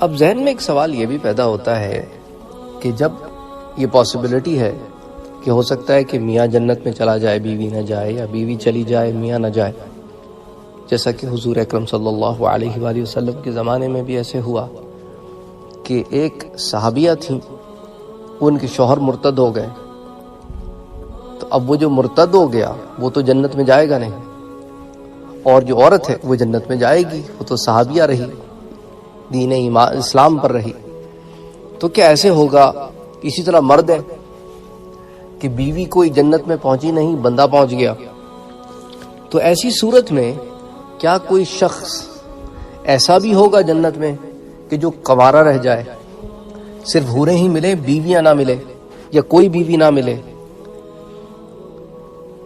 اب ذہن میں ایک سوال یہ بھی پیدا ہوتا ہے کہ جب یہ پاسبلٹی ہے کہ ہو سکتا ہے کہ میاں جنت میں چلا جائے، بیوی نہ جائے، یا بیوی چلی جائے میاں نہ جائے، جیسا کہ حضور اکرم صلی اللہ علیہ وآلہ وسلم کے زمانے میں بھی ایسے ہوا کہ ایک صحابیہ تھیں، ان کے شوہر مرتد ہو گئے، تو اب وہ جو مرتد ہو گیا وہ تو جنت میں جائے گا نہیں، اور جو عورت ہے وہ جنت میں جائے گی، وہ تو صحابیہ رہی، دین اسلام پر رہی۔ تو کیا ایسے ہوگا اسی طرح مرد ہے کہ بیوی کوئی جنت میں پہنچی نہیں، بندہ پہنچ گیا، تو ایسی صورت میں کیا کوئی شخص ایسا بھی ہوگا جنت میں کہ جو کنوارا رہ جائے، صرف حوریں ہی ملے، بیویاں نہ ملے، یا کوئی بیوی نہ ملے؟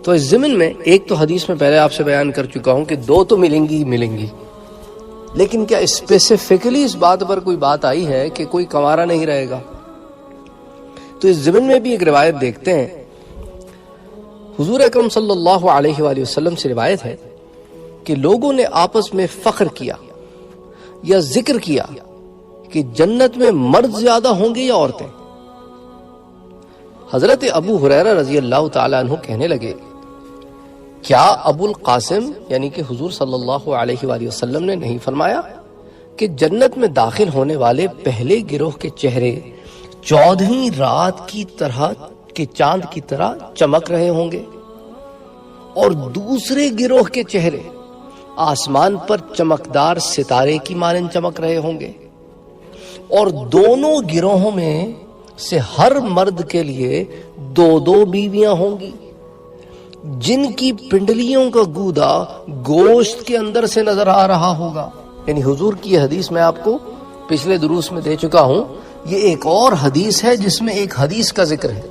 تو اس ضمن میں ایک تو حدیث میں پہلے آپ سے بیان کر چکا ہوں کہ دو تو ملیں گی ہی ملیں گی، لیکن کیا اسپیسیفکلی اس بات پر کوئی بات آئی ہے کہ کوئی کنوارا نہیں رہے گا؟ تو اس ضمن میں بھی ایک روایت دیکھتے ہیں، حضور اکرم صلی اللہ علیہ وآلہ وسلم سے روایت ہے کہ لوگوں نے آپس میں فخر کیا یا ذکر کیا کہ جنت میں مرد زیادہ ہوں گے یا عورتیں؟ حضرت ابو ہریرہ رضی اللہ تعالیٰ عنہ کہنے لگے، کیا ابو القاسم یعنی کہ حضور صلی اللہ علیہ وآلہ وسلم نے نہیں فرمایا کہ جنت میں داخل ہونے والے پہلے گروہ کے چہرے 14ویں رات کی طرح کے چاند کی طرح چمک رہے ہوں گے، اور دوسرے گروہ کے چہرے آسمان پر چمکدار ستارے کی مانند چمک رہے ہوں گے، اور دونوں گروہوں میں سے ہر مرد کے لیے 2 بیویاں ہوں گی جن کی پنڈلیوں کا گودا گوشت کے اندر سے نظر آ رہا ہوگا۔ یعنی حضور کی یہ حدیث میں آپ کو پچھلے دروس میں دے چکا ہوں، یہ ایک اور حدیث ہے جس میں ایک حدیث کا ذکر ہے،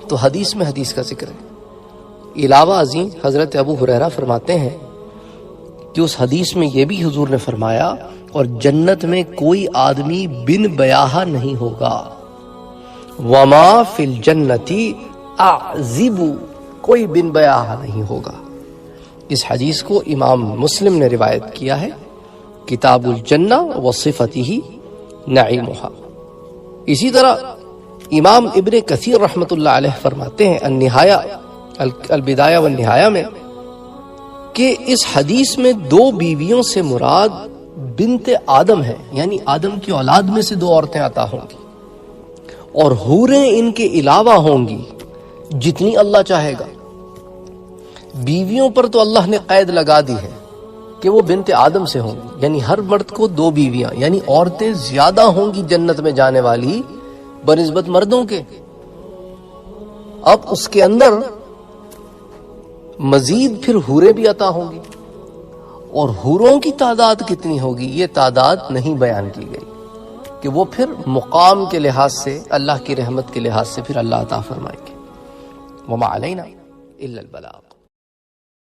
تو حدیث میں حدیث کا ذکر ہے۔ علاوہ ازیں حضرت ابو ہریرہ فرماتے ہیں کہ اس حدیث میں یہ بھی حضور نے فرمایا، اور جنت میں کوئی آدمی بن بیاہا نہیں ہوگا، وما فی الجنتی اعزب، کوئی بن بیاہا نہیں ہوگا۔ اس حدیث کو امام مسلم نے روایت کیا ہے، کتاب الجنہ وصفتہ نعیمہا۔ اسی طرح امام ابن کثیر رحمۃ اللہ علیہ فرماتے ہیں النہایہ، البدایہ والنہایہ میں، کہ اس حدیث میں 2 بیویوں سے مراد بنت آدم ہے، یعنی آدم کی اولاد میں سے 2 عورتیں عطا ہوں گی، اور حوریں ان کے علاوہ ہوں گی جتنی اللہ چاہے گا۔ بیویوں پر تو اللہ نے قید لگا دی ہے کہ وہ بنت آدم سے ہوں گی، یعنی ہر مرد کو 2 بیویاں، یعنی عورتیں زیادہ ہوں گی جنت میں جانے والی بنسبت مردوں کے۔ اب اس کے اندر مزید پھر حوریں بھی عطا ہوں گی، اور حوروں کی تعداد کتنی ہوگی یہ تعداد نہیں بیان کی گئی، کہ وہ پھر مقام کے لحاظ سے، اللہ کی رحمت کے لحاظ سے پھر اللہ عطا فرمائیں گے۔ وما علینا الا البلاغ۔